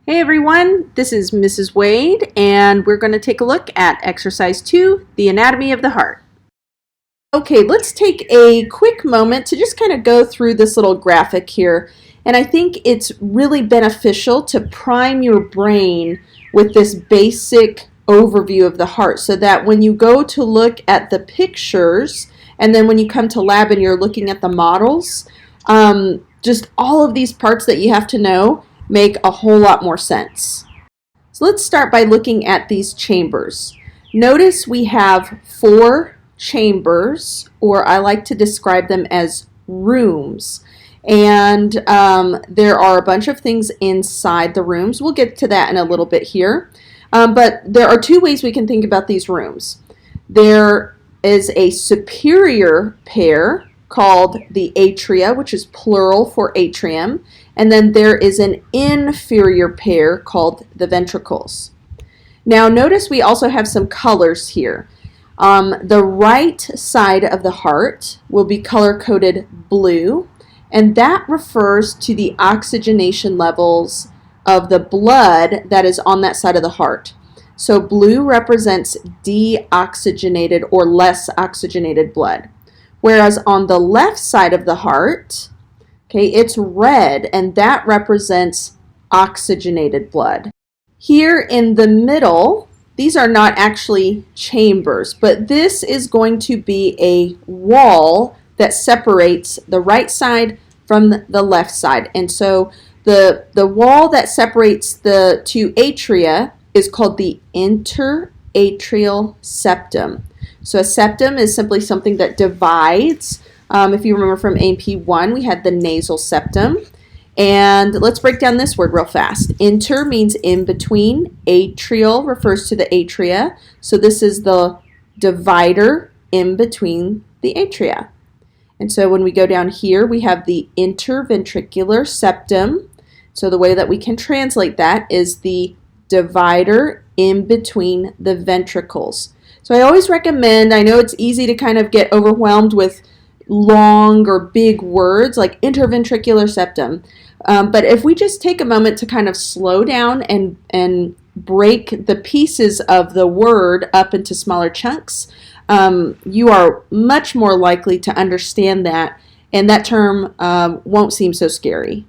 Hey everyone, this is Mrs. Wade, and we're going to take a look at exercise 2, the anatomy of the heart. Okay, let's take a quick moment to just kind of go through this little graphic here. And I think it's really beneficial to prime your brain with this basic overview of the heart so that when you go to look at the pictures and then when you come to lab and you're looking at the models, just all of these parts that you have to know make a whole lot more sense. So let's start by looking at these chambers. Notice we have 4 chambers, or I like to describe them as rooms. And there are a bunch of things inside the rooms. We'll get to that in a little bit here. But there are 2 ways we can think about these rooms. There is a superior pair called the atria, which is plural for atrium, and then there is an inferior pair called the ventricles. Now notice we also have some colors here. The right side of the heart will be color-coded blue, and that refers to the oxygenation levels of the blood that is on that side of the heart. So blue represents deoxygenated or less oxygenated blood. Whereas on the left side of the heart, okay, it's red, and that represents oxygenated blood. Here in the middle, these are not actually chambers, but this is going to be a wall that separates the right side from the left side. And so the wall that separates the 2 atria is called the interatrial septum. So a septum is simply something that divides. If you remember from A&P 1, we had the nasal septum. And let's break down this word real fast. Inter means in between. Atrial refers to the atria. So this is the divider in between the atria. And so when we go down here, we have the interventricular septum. So the way that we can translate that is the divider in between the ventricles. So I always recommend, I know it's easy to kind of get overwhelmed with long or big words like interventricular septum, but if we just take a moment to kind of slow down and break the pieces of the word up into smaller chunks, you are much more likely to understand that, and that term won't seem so scary.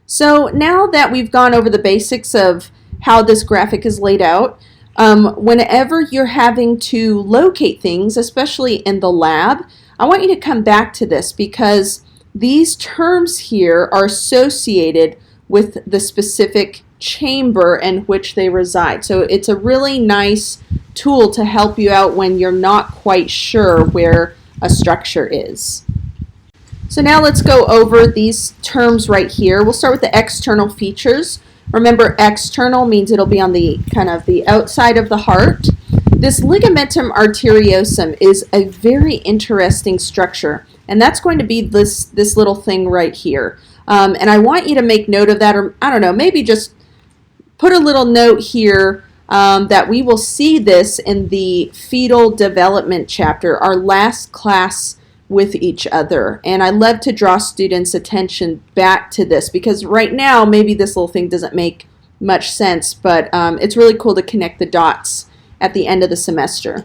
So now that we've gone over the basics of how this graphic is laid out, whenever you're having to locate things, especially in the lab, I want you to come back to this because these terms here are associated with the specific chamber in which they reside. So it's a really nice tool to help you out when you're not quite sure where a structure is. So now let's go over these terms right here. We'll start with the external features. Remember, external means it'll be on the kind of the outside of the heart. This ligamentum arteriosum is a very interesting structure, and that's going to be this little thing right here. And I want you to make note of that, or I don't know, maybe just put a little note here that we will see this in the fetal development chapter, our last class with each other. And I love to draw students' attention back to this because right now maybe this little thing doesn't make much sense, but it's really cool to connect the dots at the end of the semester.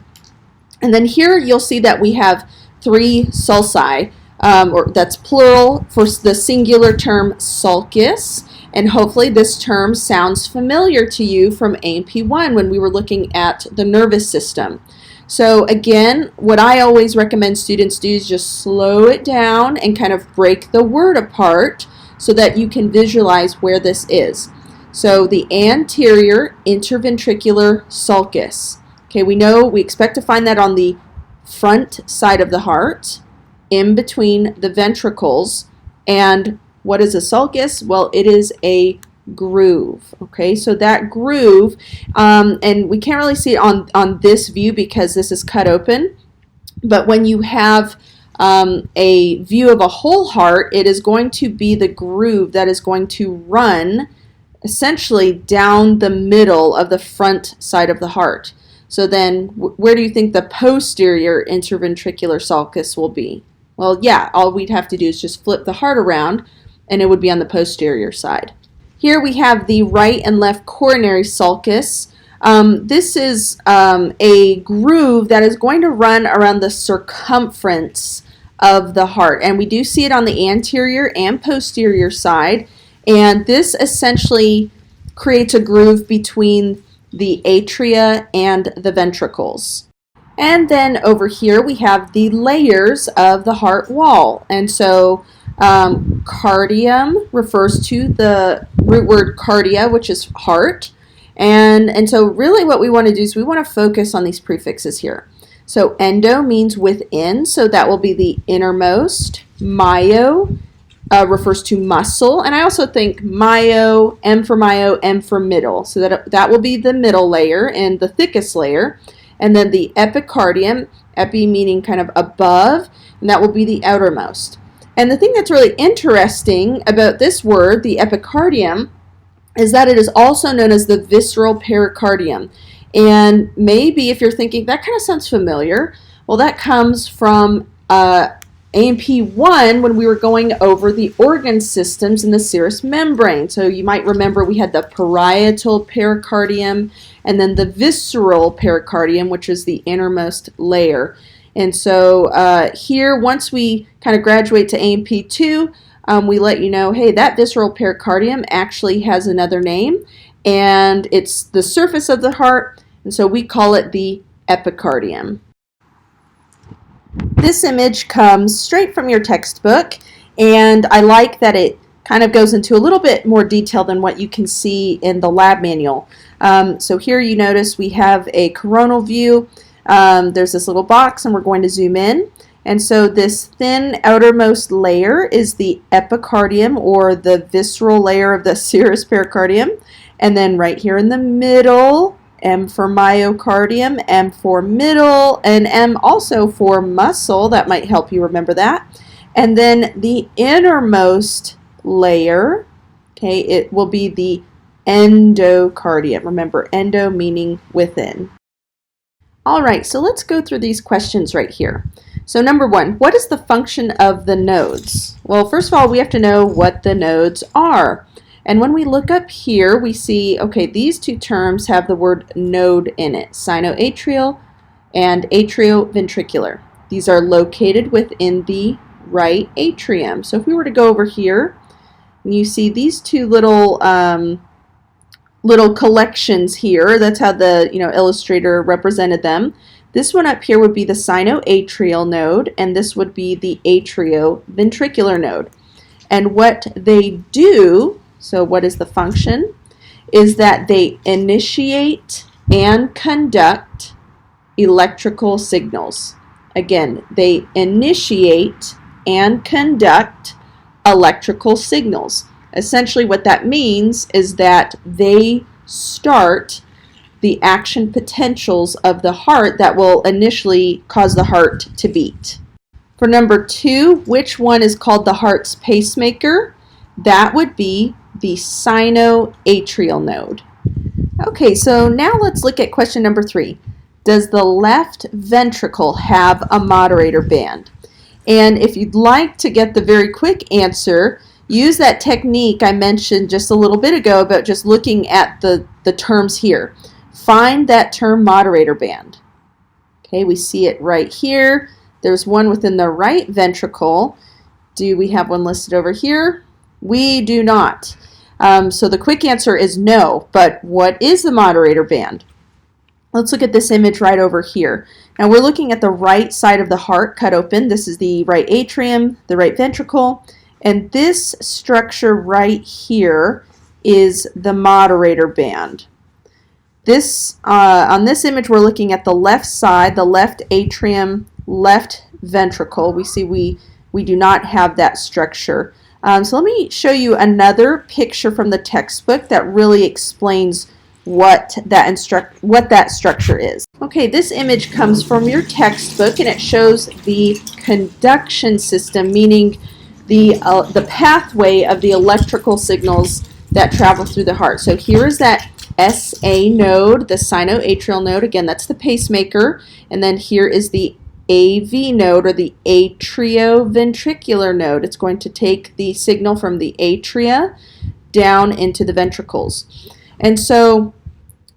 And then here you'll see that we have 3 sulci, or that's plural for the singular term sulcus, and hopefully this term sounds familiar to you from A&P 1 when we were looking at the nervous system. So again, what I always recommend students do is just slow it down and kind of break the word apart so that you can visualize where this is. So the anterior interventricular sulcus. Okay, we know we expect to find that on the front side of the heart, in between the ventricles. And what is a sulcus? Well, it is a groove. Okay, so that groove, and we can't really see it on this view because this is cut open, but when you have a view of a whole heart, it is going to be the groove that is going to run essentially down the middle of the front side of the heart. So then where do you think the posterior interventricular sulcus will be? Well, yeah, all we'd have to do is just flip the heart around and it would be on the posterior side. Here we have the right and left coronary sulcus. This is a groove that is going to run around the circumference of the heart, and we do see it on the anterior and posterior side, and this essentially creates a groove between the atria and the ventricles. And then over here we have the layers of the heart wall. And so cardium refers to the root word cardia, which is heart. And so really what we want to do is we want to focus on these prefixes here. So endo means within, so that will be the innermost. Myo refers to muscle, and I also think myo, M for middle, so that will be the middle layer and the thickest layer. And then the epicardium, epi meaning kind of above, and that will be the outermost. And the thing that's really interesting about this word, the epicardium, is that it is also known as the visceral pericardium. And maybe if you're thinking, that kind of sounds familiar, well, that comes from A&P1 when we were going over the organ systems in the serous membrane. So you might remember we had the parietal pericardium and then the visceral pericardium, which is the innermost layer. And so here, once we kind of graduate to A&P2, we let you know, hey, that visceral pericardium actually has another name, and it's the surface of the heart, and so we call it the epicardium. This image comes straight from your textbook, and I like that it kind of goes into a little bit more detail than what you can see in the lab manual. So here you notice we have a coronal view. There's this little box, and we're going to zoom in. And so this thin outermost layer is the epicardium, or the visceral layer of the serous pericardium. And then right here in the middle, M for myocardium, M for middle, and M also for muscle. That might help you remember that. And then the innermost layer, okay, it will be the endocardium. Remember, endo meaning within. All right, so let's go through these questions right here. So number one, what is the function of the nodes? Well, first of all, we have to know what the nodes are. And when we look up here, we see, okay, these two terms have the word node in it, sinoatrial and atrioventricular. These are located within the right atrium. So if we were to go over here, and you see these two little collections here, that's how the illustrator represented them. This one up here would be the sinoatrial node, and this would be the atrioventricular node. And what they do, so what is the function, is that they initiate and conduct electrical signals. Again, they initiate and conduct electrical signals. Essentially what that means is that they start the action potentials of the heart that will initially cause the heart to beat. For number two, which one is called the heart's pacemaker? That would be the sinoatrial node. Okay, so now let's look at question number three. Does the left ventricle have a moderator band? And if you'd like to get the very quick answer, use that technique I mentioned just a little bit ago about just looking at the terms here. Find that term moderator band. Okay, we see it right here. There's one within the right ventricle. Do we have one listed over here? We do not. So the quick answer is no, but what is the moderator band? Let's look at this image right over here. Now we're looking at the right side of the heart cut open. This is the right atrium, the right ventricle, and this structure right here is the moderator band. On this image we're looking at the left side, the left atrium, left ventricle. We see we do not have that structure. So let me show you another picture from the textbook that really explains what that structure is. Okay, this image comes from your textbook, and it shows the conduction system, meaning the pathway of the electrical signals that travel through the heart. So here is that SA node, the sinoatrial node. Again, that's the pacemaker. And then here is the AV node, or the atrioventricular node. It's going to take the signal from the atria down into the ventricles. And so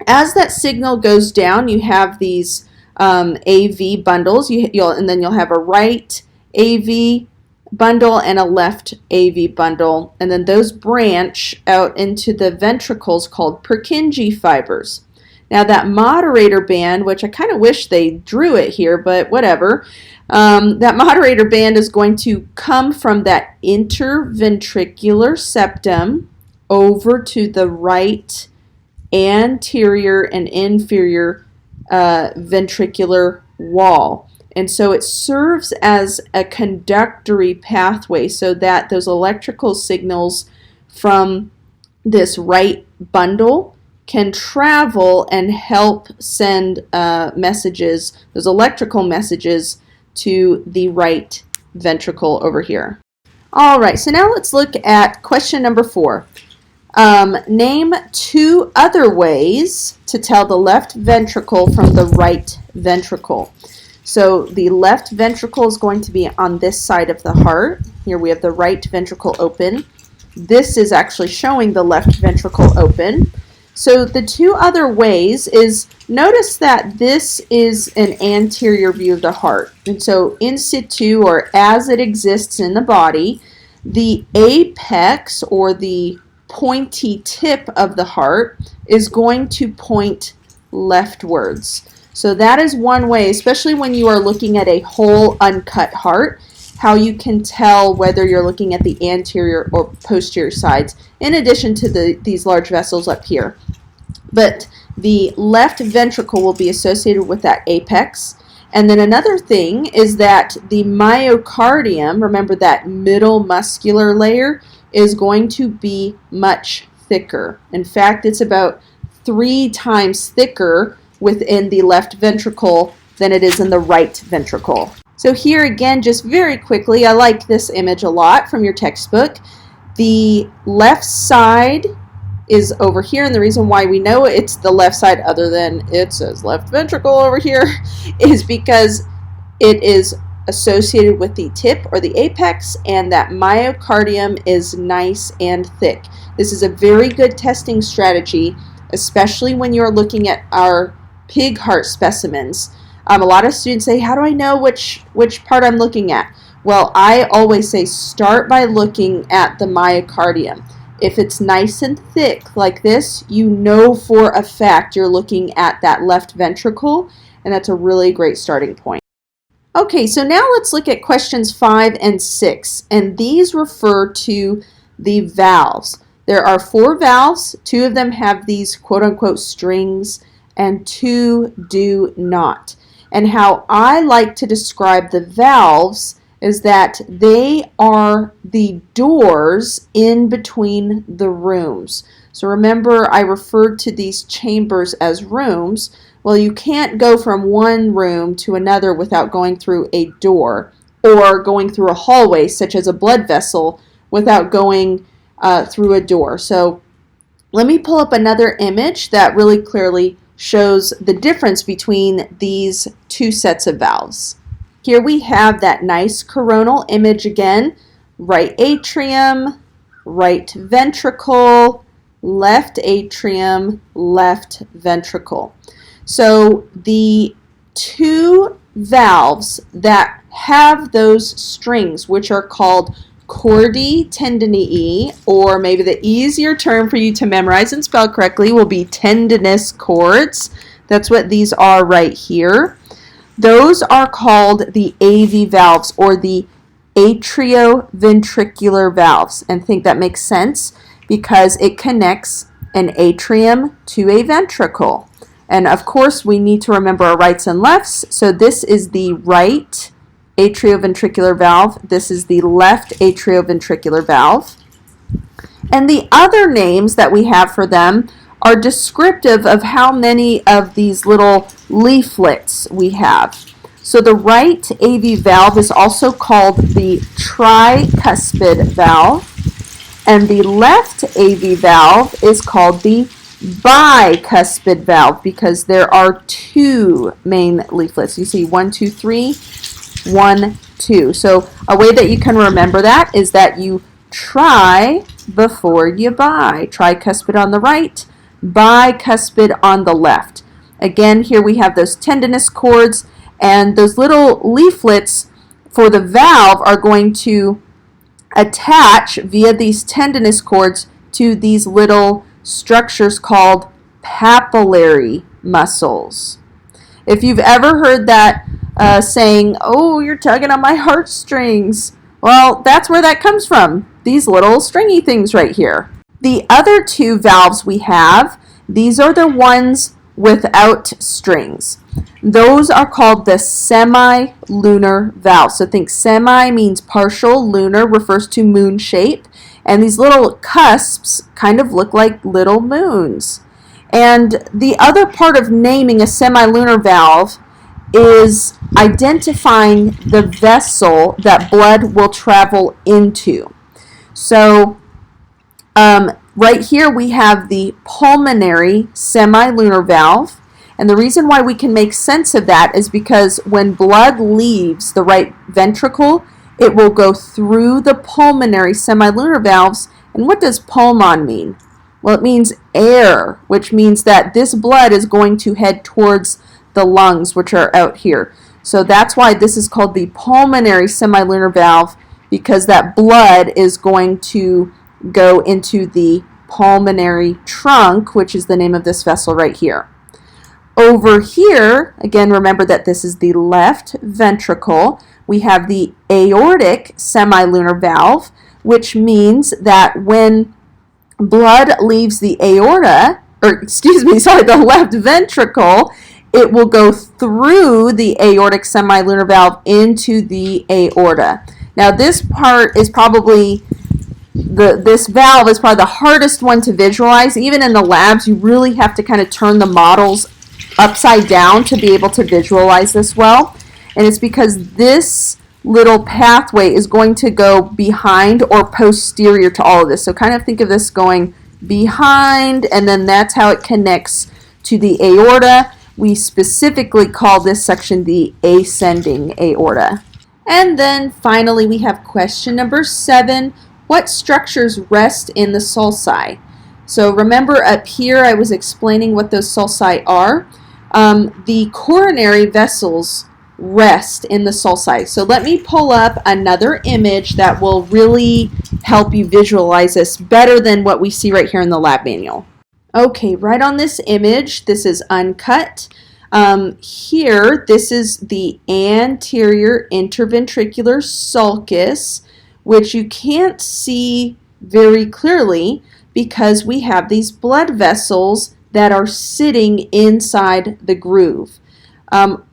as that signal goes down, you have these AV bundles, and then you'll have a right AV bundle and a left AV bundle, and then those branch out into the ventricles called Purkinje fibers. Now that moderator band, which I kind of wish they drew it here, but whatever, that moderator band is going to come from that interventricular septum over to the right anterior and inferior ventricular wall. And so it serves as a conductory pathway so that those electrical signals from this right bundle can travel and help send messages, those electrical messages, to the right ventricle over here. All right, so now let's look at question number 4. Name 2 other ways to tell the left ventricle from the right ventricle. So the left ventricle is going to be on this side of the heart. Here we have the right ventricle open. This is actually showing the left ventricle open. So the 2 other ways is, notice that this is an anterior view of the heart. And so in situ, or as it exists in the body, the apex, or the pointy tip of the heart, is going to point leftwards. So that is one way, especially when you are looking at a whole uncut heart, how you can tell whether you're looking at the anterior or posterior sides, in addition to these large vessels up here. But the left ventricle will be associated with that apex. And then another thing is that the myocardium, remember that middle muscular layer, is going to be much thicker. In fact, it's about 3 times thicker within the left ventricle than it is in the right ventricle. So here again, just very quickly, I like this image a lot from your textbook. The left side is over here, and the reason why we know it's the left side, other than it says left ventricle over here, is because it is associated with the tip or the apex, and that myocardium is nice and thick. This is a very good testing strategy, especially when you're looking at our pig heart specimens. A lot of students say, how do I know which part I'm looking at? Well, I always say start by looking at the myocardium. If it's nice and thick like this, you know for a fact you're looking at that left ventricle, and that's a really great starting point. Okay, so now let's look at questions 5 and 6, and these refer to the valves. There are 4 valves. 2 of them have these quote-unquote strings, and 2 do not. And how I like to describe the valves is that they are the doors in between the rooms. So remember, I referred to these chambers as rooms. Well, you can't go from one room to another without going through a door, or going through a hallway, such as a blood vessel, without going through a door. So let me pull up another image that really clearly shows the difference between these 2 sets of valves. Here we have that nice coronal image again, right atrium, right ventricle, left atrium, left ventricle. So the 2 valves that have those strings, which are called chordae tendineae, or maybe the easier term for you to memorize and spell correctly will be tendinous cords. That's what these are right here. Those are called the AV valves, or the atrioventricular valves. And I think that makes sense because it connects an atrium to a ventricle. And of course, we need to remember our rights and lefts. So this is the right atrioventricular valve. This is the left atrioventricular valve. And the other names that we have for them are descriptive of how many of these little leaflets we have. So the right AV valve is also called the tricuspid valve, and the left AV valve is called the bicuspid valve because there are 2 main leaflets. You see 1, 2, 3, 1, 2. So a way that you can remember that is that you try before you buy. Tricuspid on the right, bicuspid on the left. Again, here we have those tendinous cords, and those little leaflets for the valve are going to attach via these tendinous cords to these little structures called papillary muscles. If you've ever heard that saying, oh, you're tugging on my heartstrings, well, that's where that comes from, these little stringy things right here. The other two valves we have, these are the ones without strings. Those are called the semi-lunar valves. So think semi means partial, lunar refers to moon shape, and these little cusps kind of look like little moons. And the other part of naming a semi-lunar valve is identifying the vessel that blood will travel into. So right here we have the pulmonary semi-lunar valve, and the reason why we can make sense of that is because when blood leaves the right ventricle, it will go through the pulmonary semi-lunar valves. And what does pulmon mean? Well, it means air, which means that this blood is going to head towards the lungs, which are out here. So that's why this is called the pulmonary semi-lunar valve, because that blood is going to go into the pulmonary trunk, which is the name of this vessel right here. Over here, again, remember that this is the left ventricle. We have the aortic semi-lunar valve, which means that when blood leaves the aorta, the left ventricle, it will go through the aortic semi-lunar valve into the aorta. Now this part is probably, this valve is probably the hardest one to visualize. Even in the labs, you really have to kind of turn the models upside down to be able to visualize this well. And it's because this little pathway is going to go behind or posterior to all of this. So kind of think of this going behind, and then that's how it connects to the aorta. We specifically call this section the ascending aorta. And then finally we have question number 7. What structures rest in the sulci? So remember up here I was explaining what those sulci are. The coronary vessels rest in the sulci. So let me pull up another image that will really help you visualize this better than what we see right here in the lab manual. Okay, right on this image, this is uncut. Here, this is the anterior interventricular sulcus, which you can't see very clearly because we have these blood vessels that are sitting inside the groove.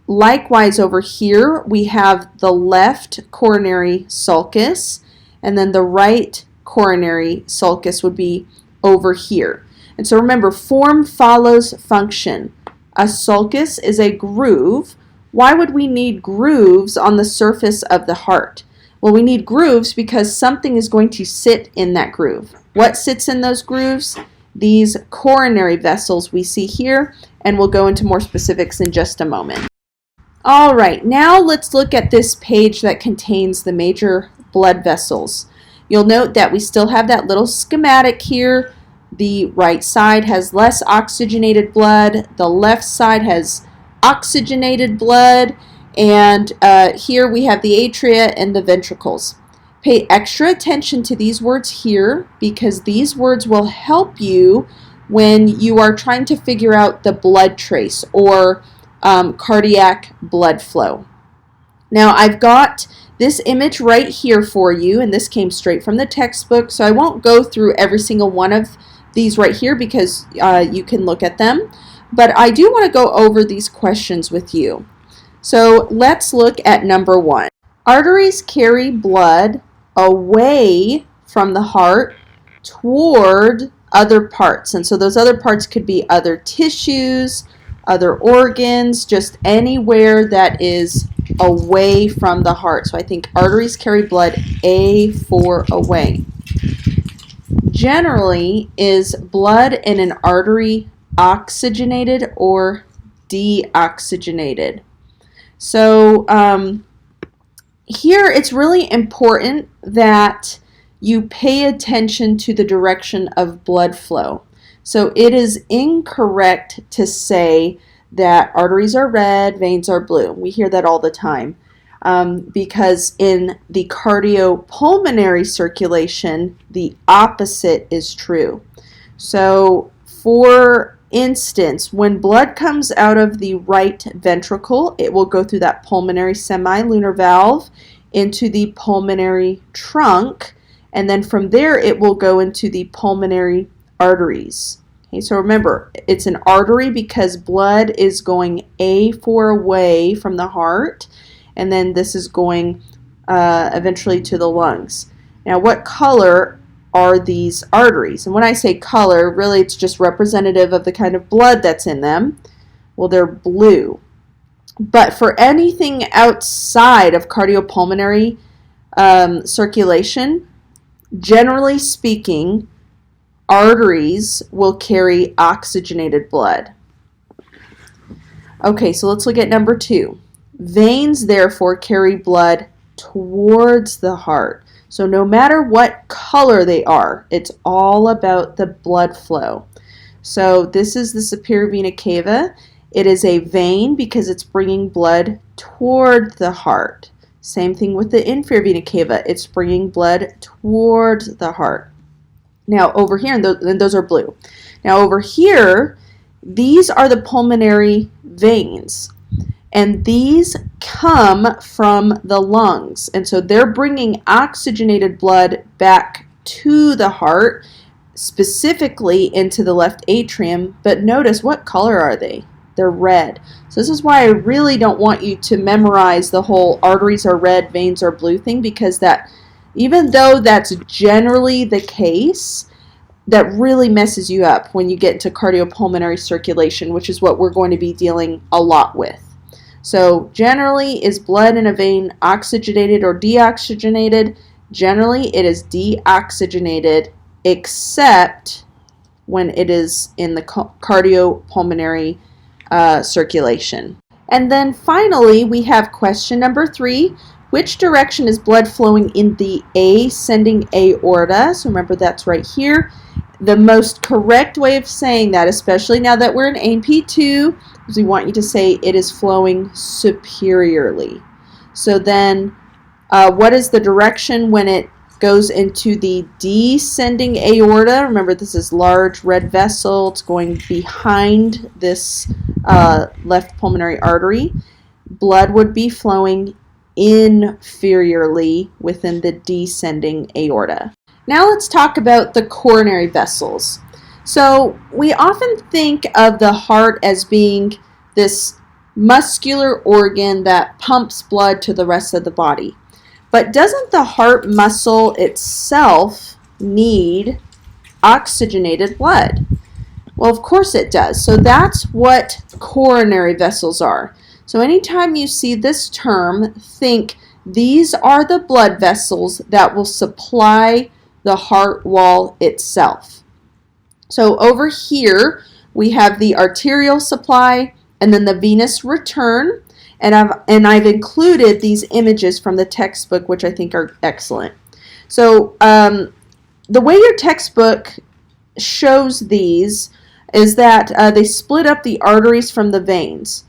Likewise, over here, we have the left coronary sulcus, and then the right coronary sulcus would be over here. And so remember, form follows function. A sulcus is a groove. Why would we need grooves on the surface of the heart? Well, we need grooves because something is going to sit in that groove. What sits in those grooves? These coronary vessels we see here, and we'll go into more specifics in just a moment. All right, now let's look at this page that contains the major blood vessels. You'll note that we still have that little schematic here. The right side has less oxygenated blood. The left side has oxygenated blood. And here we have the atria and the ventricles. Pay extra attention to these words here because these words will help you when you are trying to figure out the blood trace or cardiac blood flow. Now I've got this image right here for you, and this came straight from the textbook, so I won't go through every single one of these right here because you can look at them, but I do want to go over these questions with you. So let's look at number 1. Arteries carry blood away from the heart toward other parts, and so those other parts could be other tissues, other organs, just anywhere that is away from the heart. So I think arteries carry blood A for away. Generally, is blood in an artery oxygenated or deoxygenated? So here it's really important that you pay attention to the direction of blood flow. So it is incorrect to say that arteries are red, veins are blue. We hear that all the time because in the cardiopulmonary circulation, the opposite is true. So for instance, when blood comes out of the right ventricle, it will go through that pulmonary semilunar valve into the pulmonary trunk, and then from there it will go into the pulmonary arteries. Okay, so remember, it's an artery because blood is going A4 away from the heart, and then this is going eventually to the lungs. Now, what color are these arteries? And when I say color, really it's just representative of the kind of blood that's in them. Well, they're blue. But for anything outside of cardiopulmonary circulation, generally speaking, arteries will carry oxygenated blood. Okay, so let's look at number 2. Veins, therefore, carry blood towards the heart. So no matter what color they are, it's all about the blood flow. So this is the superior vena cava. It is a vein because it's bringing blood toward the heart. Same thing with the inferior vena cava. It's bringing blood toward the heart. Now over here, and those are blue. Now over here, these are the pulmonary veins. And these come from the lungs. And so they're bringing oxygenated blood back to the heart, specifically into the left atrium. But notice, what color are they? They're red. So this is why I really don't want you to memorize the whole arteries are red, veins are blue thing, because that, even though that's generally the case, that really messes you up when you get into cardiopulmonary circulation, which is what we're going to be dealing a lot with. So generally, is blood in a vein oxygenated or deoxygenated? Generally, it is deoxygenated, except when it is in the cardiopulmonary circulation. And then finally, we have question number 3. Which direction is blood flowing in the ascending aorta? So remember, that's right here. The most correct way of saying that, especially now that we're in AP2, is we want you to say it is flowing superiorly. So then, what is the direction when it goes into the descending aorta? Remember, this is large red vessel. It's going behind this left pulmonary artery. Blood would be flowing inferiorly within the descending aorta. Now let's talk about the coronary vessels. So we often think of the heart as being this muscular organ that pumps blood to the rest of the body. But doesn't the heart muscle itself need oxygenated blood? Well, of course it does. So that's what coronary vessels are. So anytime you see this term, think these are the blood vessels that will supply the heart wall itself. So over here we have the arterial supply and then the venous return, and I've included these images from the textbook, which I think are excellent. So the way your textbook shows these is that they split up the arteries from the veins.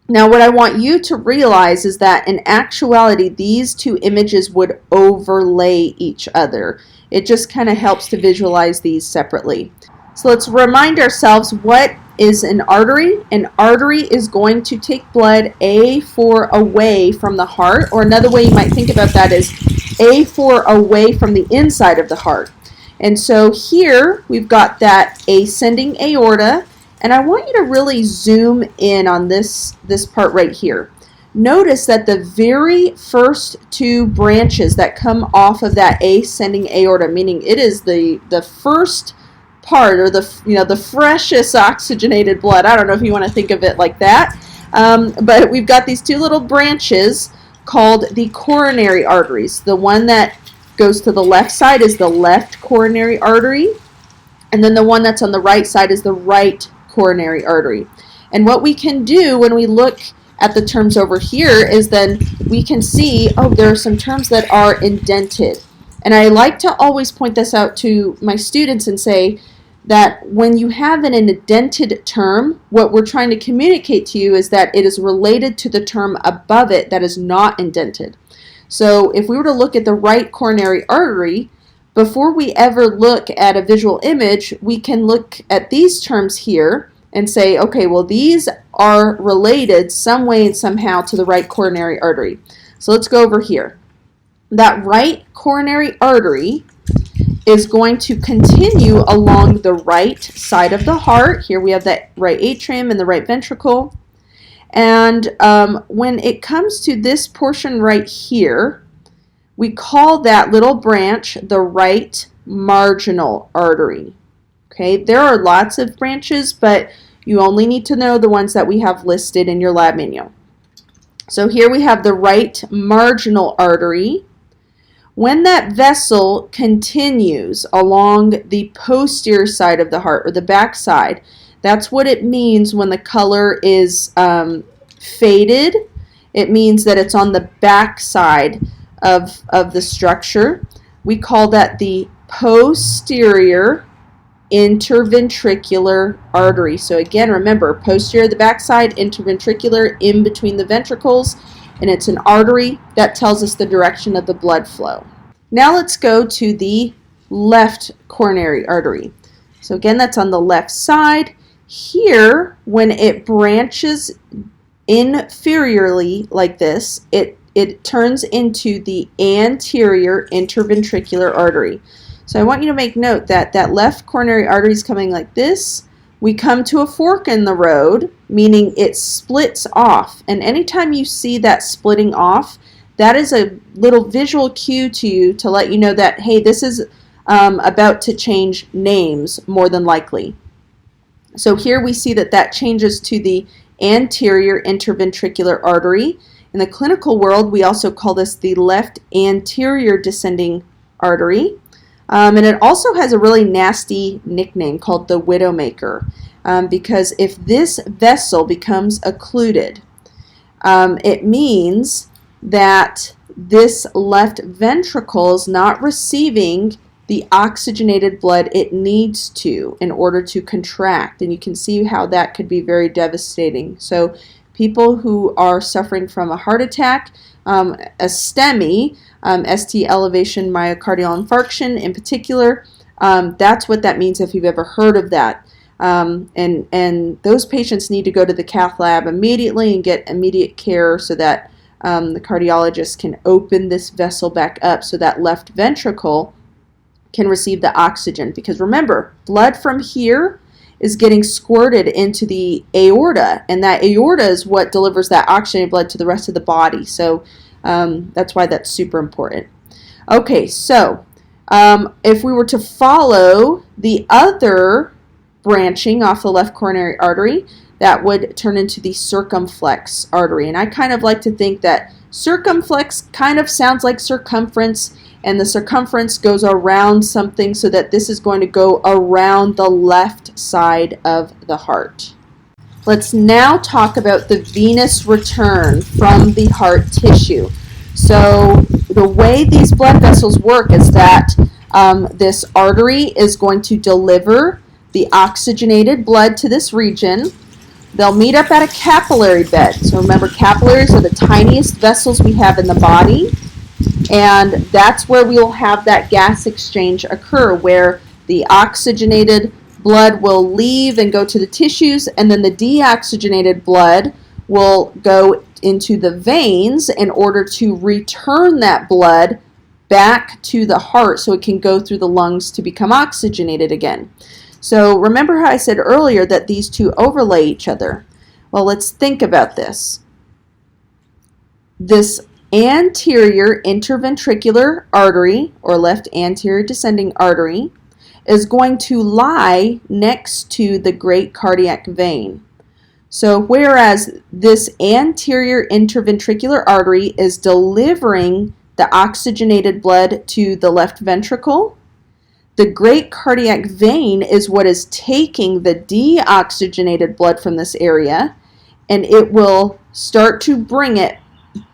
Now what I want you to realize is that in actuality these two images would overlay each other. It just kind of helps to visualize these separately. So let's remind ourselves, what is an artery? An artery is going to take blood A4 away from the heart, or another way you might think about that is A4 away from the inside of the heart. And so here we've got that ascending aorta, and I want you to really zoom in on this part right here. Notice that the very first two branches that come off of that ascending aorta, meaning it is the first part, or the freshest oxygenated blood. I don't know if you want to think of it like that, but we've got these two little branches called the coronary arteries. The one that goes to the left side is the left coronary artery, and then the one that's on the right side is the right coronary artery. And what we can do when we look at the terms over here is then we can see, oh, there are some terms that are indented. And I like to always point this out to my students and say that when you have an indented term, what we're trying to communicate to you is that it is related to the term above it that is not indented. So if we were to look at the right coronary artery, before we ever look at a visual image, we can look at these terms here and say, okay, well, these are related some way and somehow to the right coronary artery. So let's go over here. That right coronary artery is going to continue along the right side of the heart. Here we have that right atrium and the right ventricle. And when it comes to this portion right here, we call that little branch the right marginal artery. Okay, there are lots of branches, but you only need to know the ones that we have listed in your lab manual. So here we have the right marginal artery. When that vessel continues along the posterior side of the heart, or the back side, that's what it means when the color is faded. It means that it's on the back side of the structure. We call that the posterior interventricular artery. So again, remember, posterior, the backside, interventricular, in between the ventricles, and it's an artery that tells us the direction of the blood flow. Now let's go to the left coronary artery. So again, that's on the left side. Here, when it branches inferiorly like this, it turns into the anterior interventricular artery. So I want you to make note that that left coronary artery is coming like this. We come to a fork in the road, meaning it splits off. And anytime you see that splitting off, that is a little visual cue to you to let you know that, hey, this is about to change names more than likely. So here we see that that changes to the anterior interventricular artery. In the clinical world, we also call this the left anterior descending artery. And it also has a really nasty nickname called the widowmaker, because if this vessel becomes occluded, it means that this left ventricle is not receiving the oxygenated blood it needs to in order to contract. And you can see how that could be very devastating. So people who are suffering from a heart attack, a STEMI, ST elevation myocardial infarction in particular, that's what that means if you've ever heard of that. And those patients need to go to the cath lab immediately and get immediate care so that the cardiologist can open this vessel back up so that left ventricle can receive the oxygen. Because remember, blood from here is getting squirted into the aorta, and that aorta is what delivers that oxygenated blood to the rest of the body. So that's why that's super important. Okay, so if we were to follow the other branching off the left coronary artery, that would turn into the circumflex artery. And I kind of like to think that circumflex kind of sounds like circumference, and the circumference goes around something, so that this is going to go around the left side of the heart. Let's now talk about the venous return from the heart tissue. So the way these blood vessels work is that this artery is going to deliver the oxygenated blood to this region. They'll meet up at a capillary bed. So remember, capillaries are the tiniest vessels we have in the body, and that's where we'll have that gas exchange occur, where the oxygenated blood will leave and go to the tissues, and then the deoxygenated blood will go into the veins in order to return that blood back to the heart so it can go through the lungs to become oxygenated again. So remember how I said earlier that these two overlay each other? Well, let's think about this. This anterior interventricular artery, or left anterior descending artery, is going to lie next to the great cardiac vein. So whereas this anterior interventricular artery is delivering the oxygenated blood to the left ventricle, the great cardiac vein is what is taking the deoxygenated blood from this area, and it will start to bring it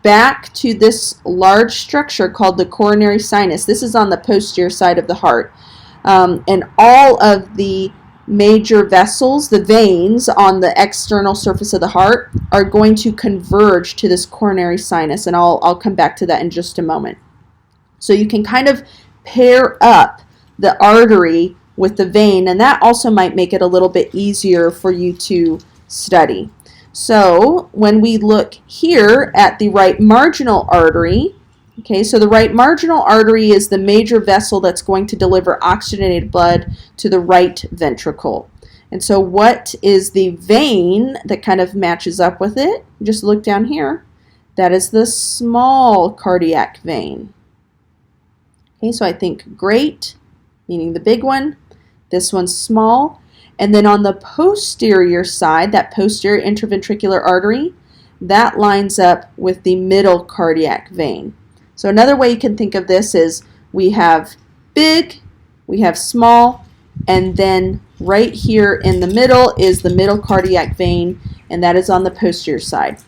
back to this large structure called the coronary sinus. This is on the posterior side of the heart. And all of the major vessels, the veins on the external surface of the heart, are going to converge to this coronary sinus, and I'll come back to that in just a moment. So you can kind of pair up the artery with the vein, and that also might make it a little bit easier for you to study. So when we look here at the right marginal artery, okay, so the right marginal artery is the major vessel that's going to deliver oxygenated blood to the right ventricle. And so what is the vein that kind of matches up with it? Just look down here. That is the small cardiac vein. Okay, so I think great, meaning the big one. This one's small. And then on the posterior side, that posterior interventricular artery, that lines up with the middle cardiac vein. So another way you can think of this is we have big, we have small, and then right here in the middle is the middle cardiac vein, and that is on the posterior side.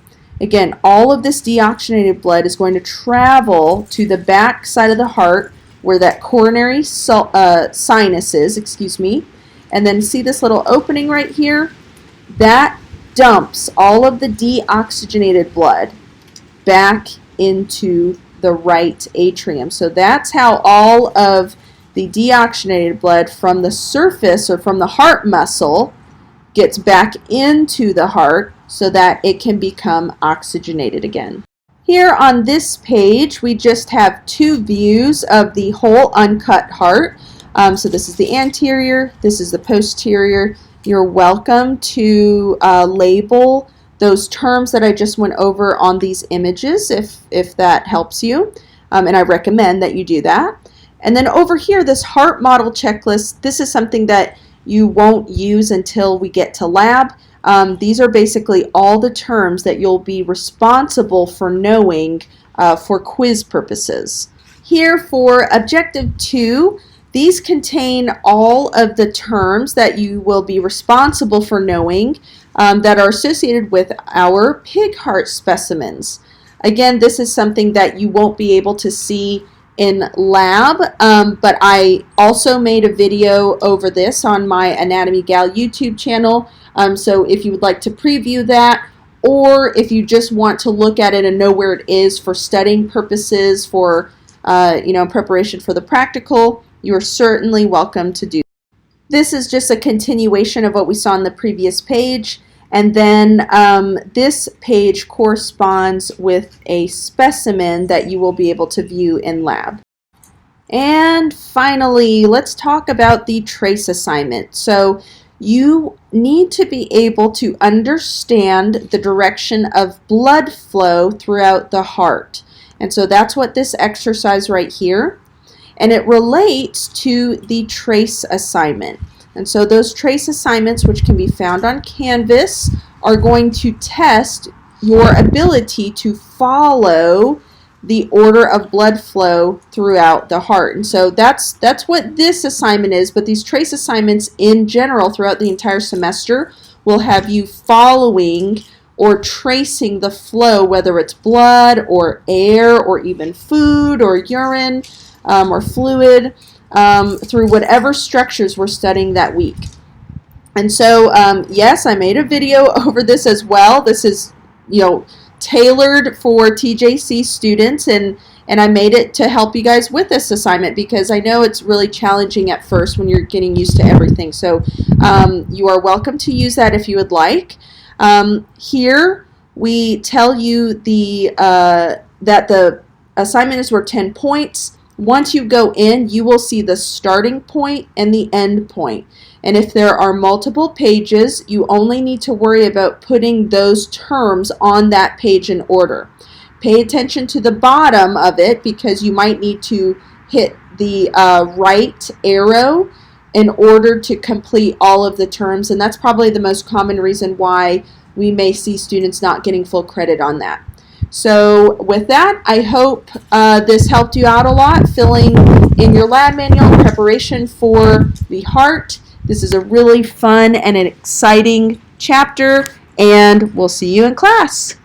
Again, all of this deoxygenated blood is going to travel to the back side of the heart where that coronary sinus is, and then see this little opening right here? That dumps all of the deoxygenated blood back into the right atrium. So that's how all of the deoxygenated blood from the surface or from the heart muscle gets back into the heart so that it can become oxygenated again. Here on this page, we just have two views of the whole uncut heart. So this is the anterior, this is the posterior. You're welcome to label those terms that I just went over on these images if that helps you. And I recommend that you do that. And then over here, this heart model checklist, this is something that you won't use until we get to lab. These are basically all the terms that you'll be responsible for knowing for quiz purposes. Here for Objective 2, these contain all of the terms that you will be responsible for knowing that are associated with our pig heart specimens. Again, this is something that you won't be able to see in lab, but I also made a video over this on my Anatomy Gal YouTube channel. So if you would like to preview that, or if you just want to look at it and know where it is for studying purposes, for preparation for the practical, you are certainly welcome to do. This is just a continuation of what we saw on the previous page, and then this page corresponds with a specimen that you will be able to view in lab. And finally, let's talk about the trace assignment. So you need to be able to understand the direction of blood flow throughout the heart. And so that's what this exercise right here, and it relates to the trace assignment. And so those trace assignments, which can be found on Canvas, are going to test your ability to follow the order of blood flow throughout the heart. And so that's what this assignment is, but these trace assignments in general throughout the entire semester will have you following or tracing the flow, whether it's blood or air or even food or urine or fluid, through whatever structures we're studying that week. And so yes, I made a video over this as well. This is tailored for TJC students, and I made it to help you guys with this assignment because I know it's really challenging at first when you're getting used to everything. So you are welcome to use that if you would like. Here we tell you that the assignment is worth 10 points. Once you go in, you will see the starting point and the end point. And if there are multiple pages, you only need to worry about putting those terms on that page in order. Pay attention to the bottom of it because you might need to hit the right arrow in order to complete all of the terms, and that's probably the most common reason why we may see students not getting full credit on that. So with that, I hope this helped you out a lot, filling in your lab manual in preparation for the heart. This is a really fun and an exciting chapter, and we'll see you in class.